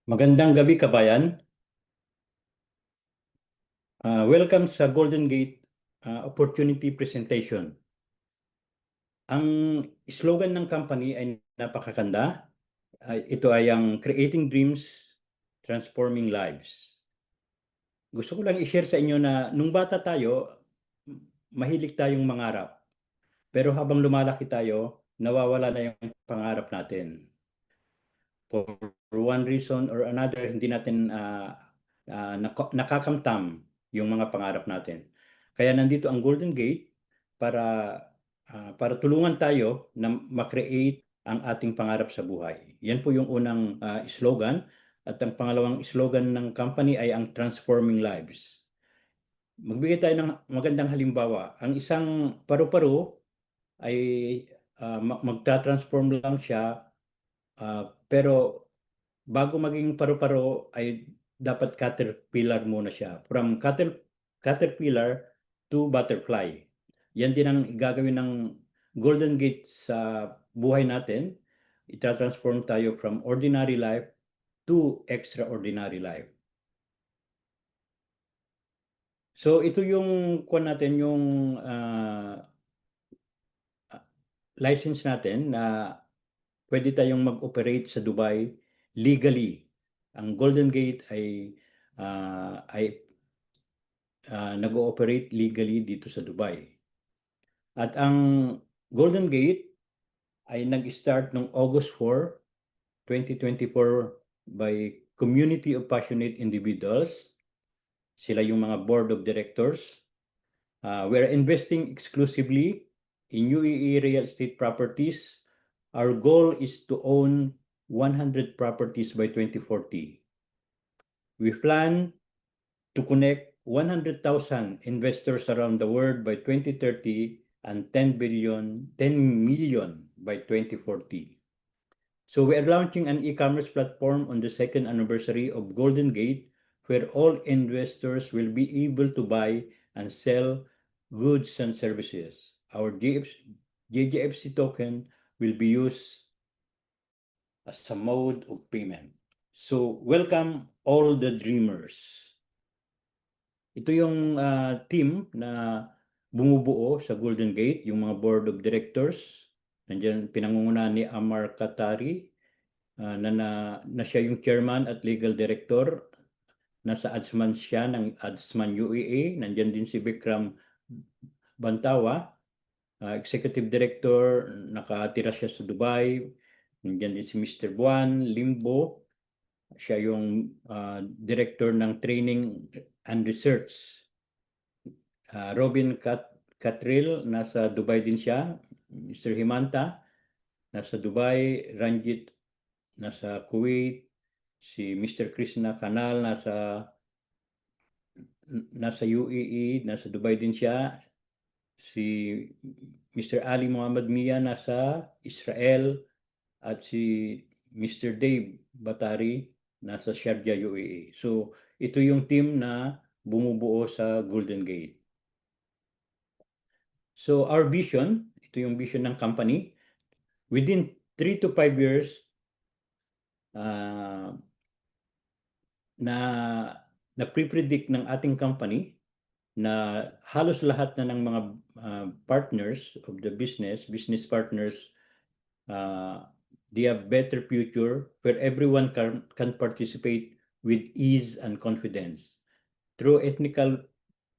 Magandang gabi kabayan. Welcome sa Golden Gate Opportunity Presentation. Ang slogan ng company ay napakaganda. Ito ay ang Creating Dreams, Transforming Lives. Gusto ko lang i-share sa inyo na nung bata tayo, mahilig tayong mangarap. Pero habang lumalaki tayo, nawawala na yung pangarap natin. For one reason or another, hindi natin nakakamtam yung mga pangarap natin. Kaya nandito ang Golden Gate para para tulungan tayo na ma-create ang ating pangarap sa buhay. Yan po yung unang slogan. At ang pangalawang slogan ng company ay ang Transforming Lives. Magbigay tayo ng magandang halimbawa. Ang isang paru-paro ay magta-transform lang siya, pero bago maging paru-paro ay dapat caterpillar muna siya. From caterpillar to butterfly. Yan din ang gagawin ng Golden Gate sa buhay natin. Ita-transform tayo from ordinary life to extraordinary life. So ito yung kuwan natin, yung license natin na pwede tayong mag-operate sa Dubai legally. Ang Golden Gate ay nag-ooperate legally dito sa Dubai. At ang Golden Gate ay nag-start noong August 4, 2024 by community of passionate individuals. Sila yung mga board of directors. We're investing exclusively in UAE real estate properties. Our goal is to own 100 properties by 2040. We plan to connect 100,000 investors around the world by 2030 and 10 million by 2040. So we are launching an e-commerce platform on the second anniversary of Golden Gate, where all investors will be able to buy and sell goods and services. Our JJFC token will be used as a mode of payment. So welcome all the dreamers. Ito yung team na bumubuo sa Golden Gate, yung mga board of directors. Nandiyan pinangungunahan ni Amar Katari, na siya yung chairman at legal director. Nasa Adsman siya ng Adsman UAE. Nandiyan din si Vikram Bantawa, executive director, nakatira siya sa Dubai. Nandiyan din si Mr. Buan Limbo, siya yung director ng training and research. Robin Catril, nasa Dubai din siya. Mr. Himanta, nasa Dubai. Ranjit, nasa Kuwait. Si Mr. Krishna Kanal, nasa UAE, nasa Dubai din siya. Si Mr. Ali Muhammad Mia, nasa Israel. At si Mr. Dave Batari, nasa Sharjah, UAE. So, ito yung team na bumubuo sa Golden Gate. So our vision, ito yung vision ng company. Within 3 to 5 years, na pre-predict ng ating company na halos lahat na ng mga partners of the business partners, they have better future where everyone can participate with ease and confidence. Through ethical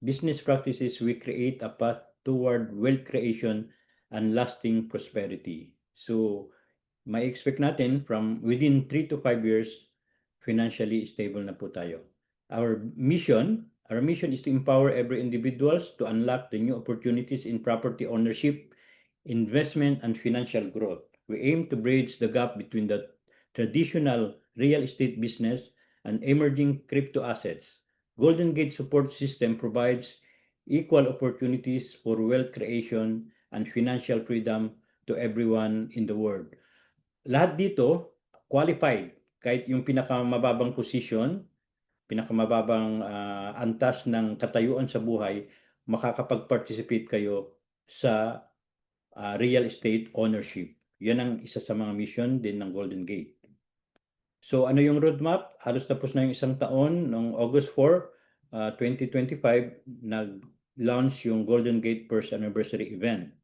business practices, we create a path toward wealth creation and lasting prosperity. So, may expect natin from within 3 to 5 years, financially stable na po tayo. Our mission is to empower every individuals to unlock the new opportunities in property ownership, investment, and financial growth. We aim to bridge the gap between the traditional real estate business and emerging crypto assets. Golden Gate Support System provides equal opportunities for wealth creation and financial freedom to everyone in the world. Lahat dito qualified, kahit yung pinakamababang position, pinakamababang antas ng katayuan sa buhay, makakapag-participate kayo sa real estate ownership. Yan ang isa sa mga mission din ng Golden Gate. So ano yung roadmap? Halos tapos na yung isang taon. Noong August 4, 2025, nag-launch yung Golden Gate First Anniversary Event.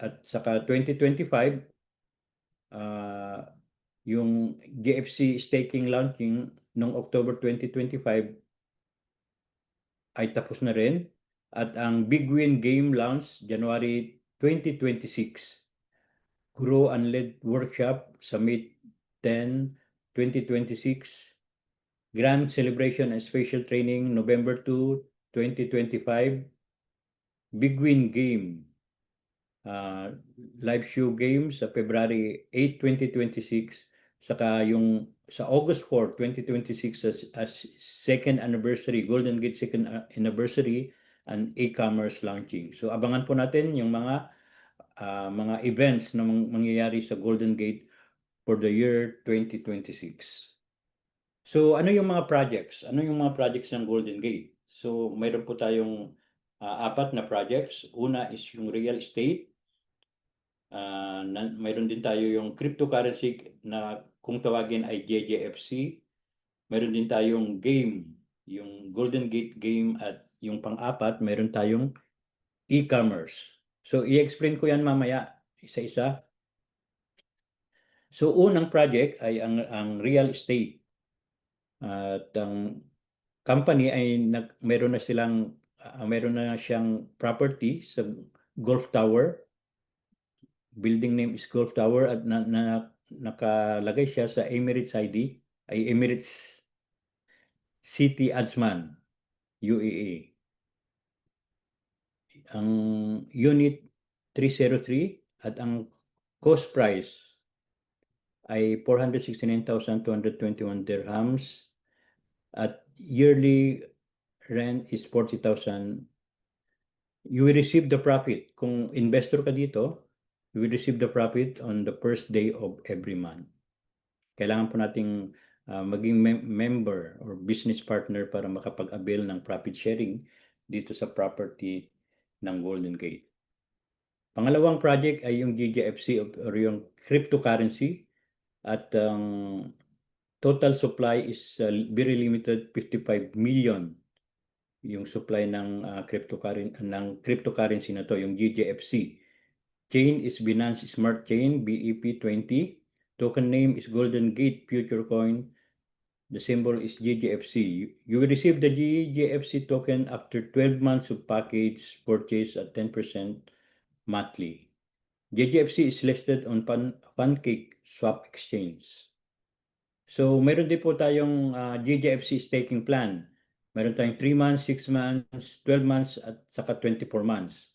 At saka 2025, yung GFC staking launching noong October 2025 ay tapos na rin. At ang Big Win Game launch January 2026. Grow and Lead Workshop Summit 10, 2026. Grand Celebration and Special Training November 2, 2025. Big Win Game live show game sa February 8, 2026. Saka yung sa August 4, 2026 as second anniversary, Golden Gate second anniversary and e-commerce launching. So abangan po natin yung mga events na mangyayari sa Golden Gate for the year 2026. So ano yung mga projects? Ano yung mga projects ng Golden Gate? So mayroon po tayong apat na projects. Una is yung real estate. Mayroon din tayo yung cryptocurrency na kung tawagin ay JJFC. Mayroon din tayong game, yung Golden Gate game, at yung pang-apat, mayroon tayong e-commerce. So i-explain ko yan mamaya isa-isa. So unang project ay ang real estate. At ang company ay meron na siyang property sa Gulf Tower. Building name is Gulf Tower at nakalagay siya sa Emirates ID, ay Emirates City Ajman, UAE. Ang unit 303 at ang cost price ay 469,221 dirhams at yearly rent is 40,000. You will receive the profit. Kung investor ka dito, you will receive the profit on the first day of every month. Kailangan po nating maging member or business partner para makapag-avail ng profit sharing dito sa property ng Golden Gate. Pangalawang project ay yung GJFC or yung cryptocurrency at total supply is very limited, 55 million yung supply ng cryptocurrency na to, yung GJFC. Chain is Binance Smart Chain, BEP20. Token name is Golden Gate Future Coin. The symbol is GGFC. You will receive the GGFC token after 12 months of package purchase at 10% monthly. GGFC is listed on Pancake Swap Exchange. So meron din po tayong GGFC staking plan. Meron tayong 3 months, 6 months, 12 months at saka 24 months.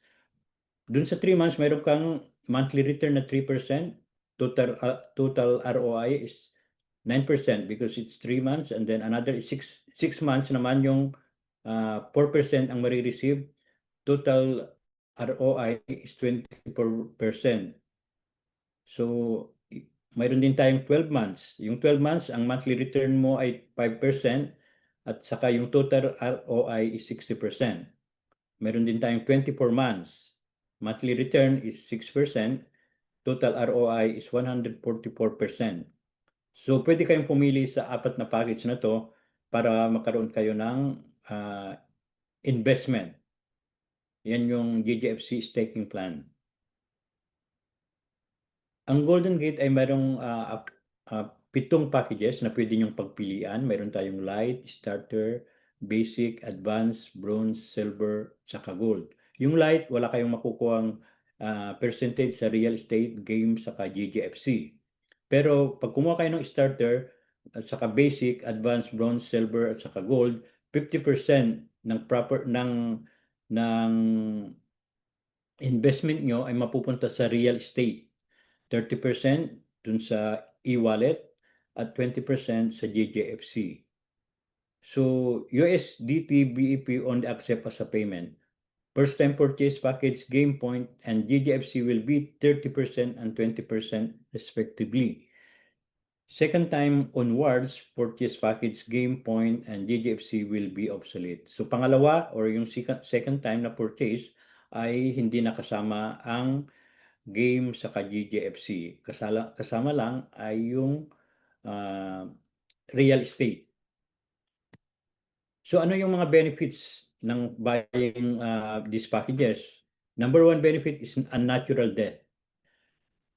Dun sa 3 months, meron kang monthly return na 3%. Total ROI is 9% because it's 3 months, and then another 6 months naman yung 4% ang marireceive. Total ROI is 24%. So mayroon din tayong 12 months. Yung 12 months, ang monthly return mo ay 5% at saka yung total ROI is 60%. Meron din tayong 24 months. Monthly return is 6%. Total ROI is 144%. So pwede kayong pumili sa apat na package na to para makaroon kayo ng investment. Yan yung GGFC staking plan. Ang Golden Gate ay mayroong 7 packages na pwede nyong pagpilian. Mayroon tayong light, starter, basic, advanced, bronze, silver, saka gold. Yung light, wala kayong makukuhang percentage sa real estate, game, saka GGFC. Pero pag kumuha kayo ng starter, at saka basic, advanced, bronze, silver, at saka gold, 50% ng investment nyo ay mapupunta sa real estate. 30% dun sa e-wallet at 20% sa GJFC. So USDT BEP only accept as a payment. First time purchase package, Game Point, and GJFC will be 30% and 20% respectively. Second time onwards, purchase package, Game Point, and GJFC will be obsolete. So pangalawa or yung second time na purchase ay hindi nakasama ang game sa GJFC. Kasama lang ay yung real estate. So ano yung mga benefits ng buying these packages? Number one benefit is unnatural death.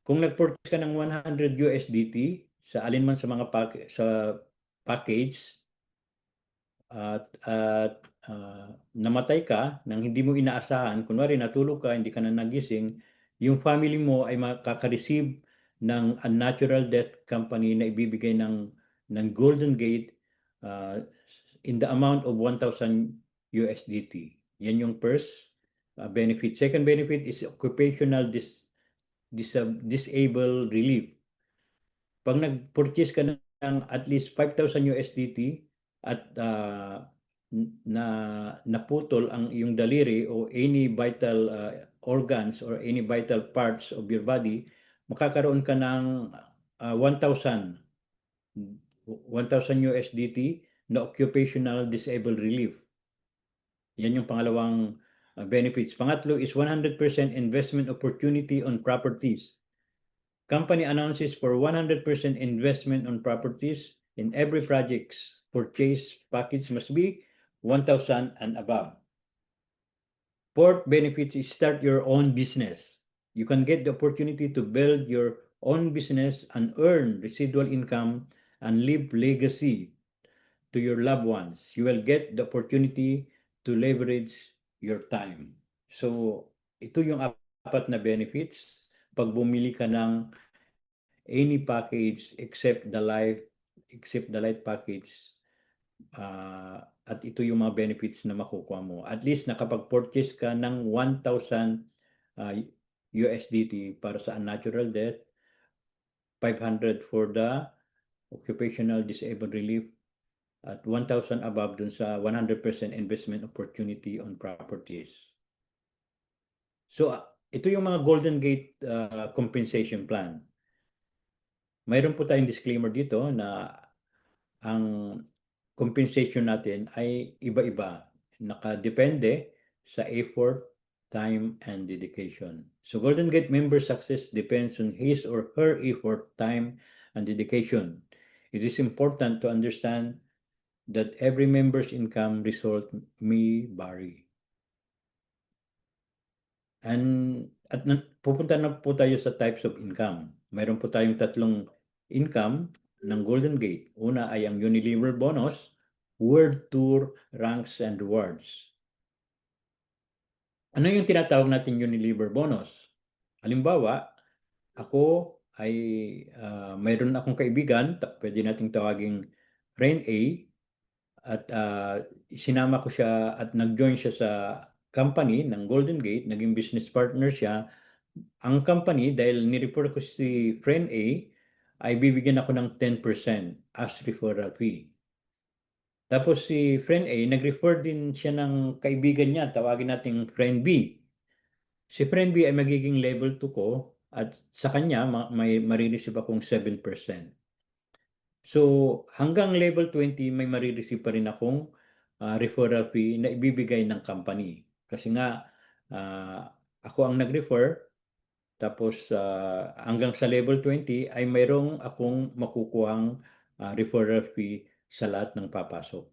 Kung nag-purchase ka ng 100 USDT sa alinman sa mga package at namatay ka nang hindi mo inaasahan, kunwari natulog ka, hindi ka na nagising, yung family mo ay makaka-receive ng unnatural death company na ibibigay ng Golden Gate in the amount of 1,000 USDT. Yan yung first benefit. Second benefit is occupational disable relief. Pag nag-purchase ka ng at least 5,000 USDT at naputol ang iyong daliri o any vital organs or any vital parts of your body, makakaroon ka ng 1,000 USDT na occupational disable relief. Yan yung pangalawang benefits. Pangatlo is 100% investment opportunity on properties. Company announces for 100% investment on properties in every project's purchase package must be 1,000 and above. Fourth benefit is start your own business. You can get the opportunity to build your own business and earn residual income and leave legacy to your loved ones. You will get the opportunity to leverage your time. So, ito yung apat na benefits pag bumili ka ng any package except the life package. At ito yung mga benefits na makukuha mo. At least nakapag-purchase ka ng 1,000 USDT para sa unnatural death, 500 for the occupational disabled relief, at 1,000 above dun sa 100% investment opportunity on properties. So, ito yung mga Golden Gate compensation plan. Mayroon po tayong disclaimer dito na ang compensation natin ay iba-iba. Nakadepende sa effort, time, and dedication. So Golden Gate member success depends on his or her effort, time, and dedication. It is important to understand that every member's income result may vary. At pupunta na po tayo sa types of income. Mayroon po tayong tatlong income ng Golden Gate. Una ay ang Unilever bonus, World Tour, ranks, and rewards. Ano yung tinatawag natin Unilever bonus? Halimbawa, ako ay mayroon akong kaibigan, pwede nating tawaging friend A, at sinama ko siya at nag-join siya sa company ng Golden Gate, naging business partner siya. Ang company, dahil ni-refer ko si friend A, ay bibigyan ako ng 10% as referral fee. Tapos si friend A, nag-refer din siya ng kaibigan niya, tawagin natin friend B. Si friend B ay magiging level 2 ko at sa kanya may marireceive akong 7%. So hanggang level 20 may marireceive pa rin akong referral fee na ibibigay ng company. Kasi nga ako ang nag-refer, tapos hanggang sa level 20 ay mayroong akong makukuhang referral fee sa lahat ng papasok.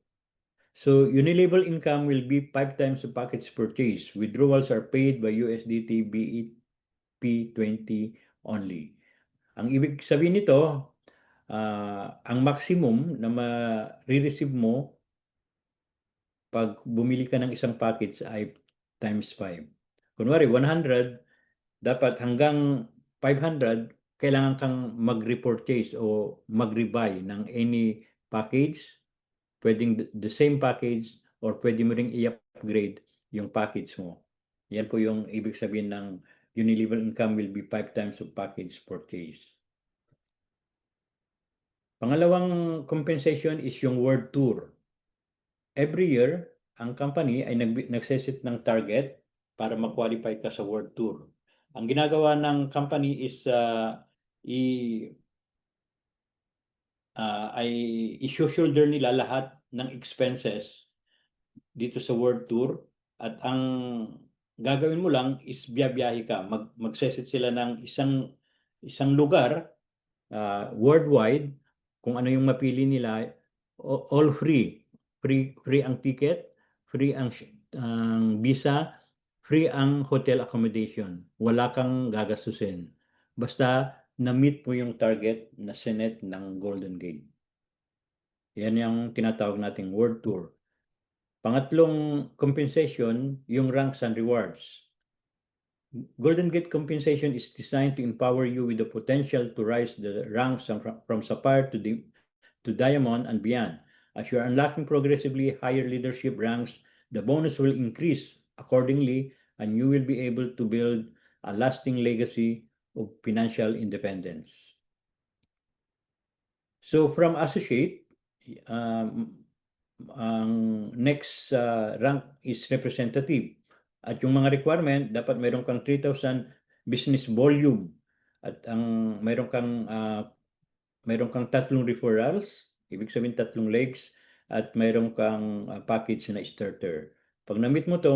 So Unilever income will be 5 times the package purchase. Withdrawals are paid by USDT BEP20 only. Ang ibig sabihin nito, ang maximum na ma-receive mo pag bumili ka ng isang package ay times 5. Kunwari 100, dapat hanggang 500 kailangan kang mag-repurchase o mag-rebuy ng any package. Pwedeng the same package or pwede mo ring i-upgrade yung package mo. Yan po yung ibig sabihin ng Unilever income will be 5 times of package purchase. Pangalawang compensation is yung World Tour. Every year, ang company ay nagseset ng target para mag-qualify ka sa World Tour. Ang ginagawa ng company is ay i-shoulder nila lahat ng expenses dito sa World Tour, at ang gagawin mo lang is biyahe ka. Magseset sila ng isang lugar worldwide kung ano yung mapili nila, all free. Free ang ticket, free ang visa, free ang hotel accommodation. Wala kang gagastusin. Basta na-meet mo yung target na sinet ng Golden Gate. Yan yung tinatawag nating World Tour. Pangatlong compensation, yung ranks and rewards. Golden Gate compensation is designed to empower you with the potential to rise the ranks from sapphire to diamond and beyond. As you are unlocking progressively higher leadership ranks, the bonus will increase accordingly, and you will be able to build a lasting legacy of financial independence. So from associate, ang next rank is representative. At yung mga requirement, dapat mayroon kang 3,000 business volume. At ang mayroon kang tatlong referrals, ibig sabihin tatlong legs, at mayroon kang package na starter. Pag na-meet mo to,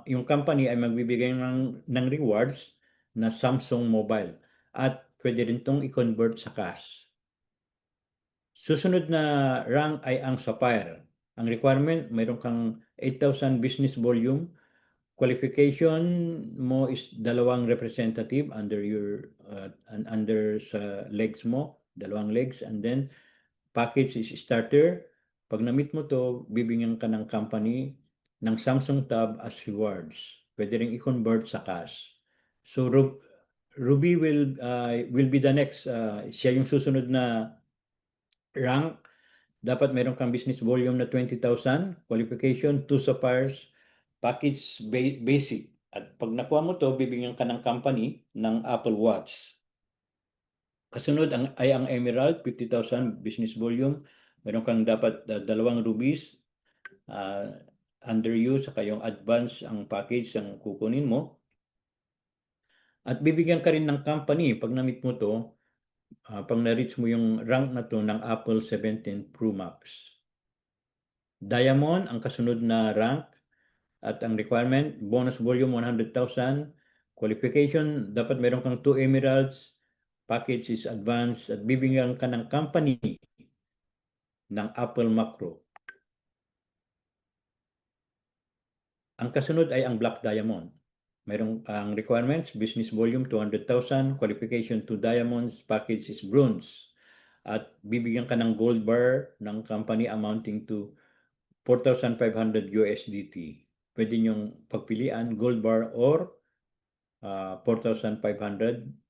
yung company ay magbibigay ng rewards na Samsung Mobile at pwede rin tong i-convert sa cash. Susunod na rank ay ang Sapphire. Ang requirement, mayroon kang 8,000 business volume. Qualification mo is dalawang representative under sa legs mo, dalawang legs, and then package is starter. Pag na-meet mo to, bibigyan ka ng company ng Samsung Tab as rewards. Pwede rin i-convert sa cash. So Ruby will be the next. Siya yung susunod na rank. Dapat meron kang business volume na 20,000, qualification, 2 sapphires, package basic. At pag nakuha mo to, bibigyan ka ng company ng Apple Watch. Kasunod ay ang Emerald, 50,000 business volume. Meron kang dapat dalawang rubies under you, saka yung advance ang package ang kukunin mo. At bibigyan ka rin ng company pag na-meet mo to, pag na-reach mo yung rank na to ng Apple 17 Pro Max. Diamond ang kasunod na rank at ang requirement, bonus volume 100,000, qualification, dapat meron kang 2 emeralds, package is advanced at bibigyan ka ng company ng Apple Macro. Ang kasunod ay ang Black Diamond. Mayroong ang requirements, business volume 200,000, qualification 2 diamonds, package is bronze. At bibigyan ka ng gold bar ng company amounting to 4,500 USDT. Pwede niyong pagpilian gold bar or 4,500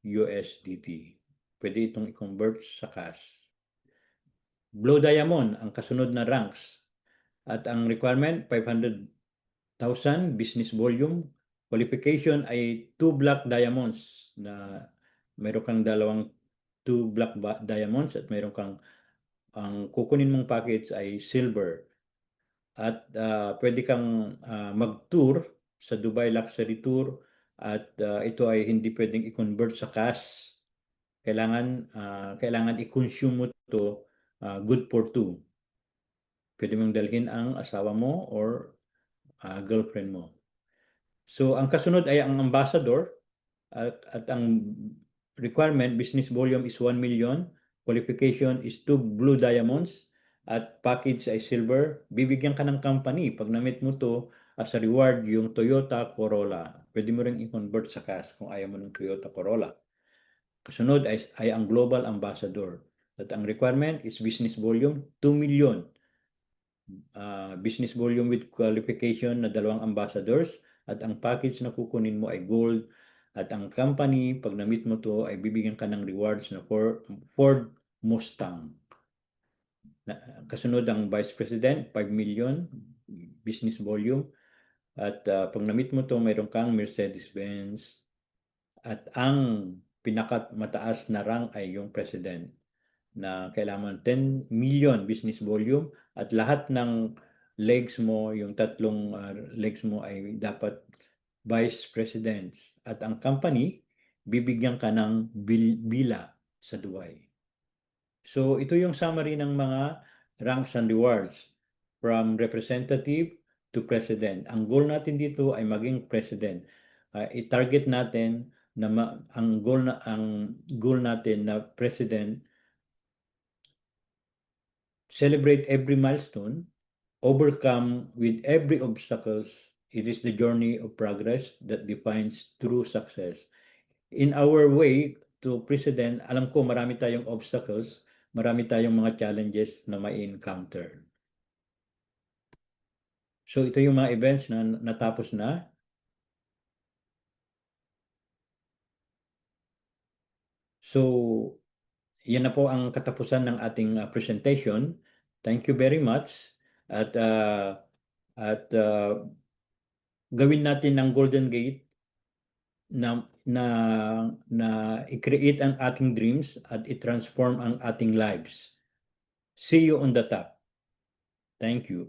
USDT. Pwede itong i-convert sa cash. Blue Diamond ang kasunod na ranks. At ang requirement, 500,000 business volume. Qualification ay 2 black diamonds na mayroon kang dalawang 2 black diamonds at mayroon kang ang kukunin mong package ay silver. At pwede kang mag-tour sa Dubai Luxury Tour at ito ay hindi pwedeng i-convert sa cash. Kailangan i-consume mo to good for two. Pwede mong dalhin ang asawa mo or girlfriend mo. So ang kasunod ay ang ambassador at ang requirement business volume is 1 million, qualification is 2 blue diamonds at package ay silver. Bibigyan ka ng company pag na-meet mo to as a reward yung Toyota Corolla. Pwede mo ring i-convert sa cash kung ayaw mo ng Toyota Corolla. Kasunod ay ang global ambassador. At ang requirement is business volume 2 million. Business volume with qualification na dalawang ambassadors at ang package na kukunin mo ay gold at ang company pag na-meet mo to ay bibigyan ka ng rewards na Ford Mustang. Kasunod ang Vice President, 5 million business volume at pag na-meet mo to mayroon kang Mercedes-Benz at ang pinakamataas na rank ay yung President na kailangan 10 million business volume at lahat ng legs mo, yung tatlong legs mo ay dapat vice presidents at ang company bibigyan ka ng bila sa Dubai. So ito yung summary ng mga ranks and rewards from representative to president. Ang goal natin dito ay maging president. I-target natin na ang goal natin na president celebrate every milestone, overcome with every obstacles. It is the journey of progress that defines true success. In our way to President, alam ko marami tayong obstacles, marami tayong mga challenges na may encounter. So ito yung mga events na natapos na. So yan na po ang katapusan ng ating presentation. Thank you very much. At gawin natin ng Golden Gate na na na i-create ang ating dreams at i-transform ang ating lives. See you on the top. Thank you.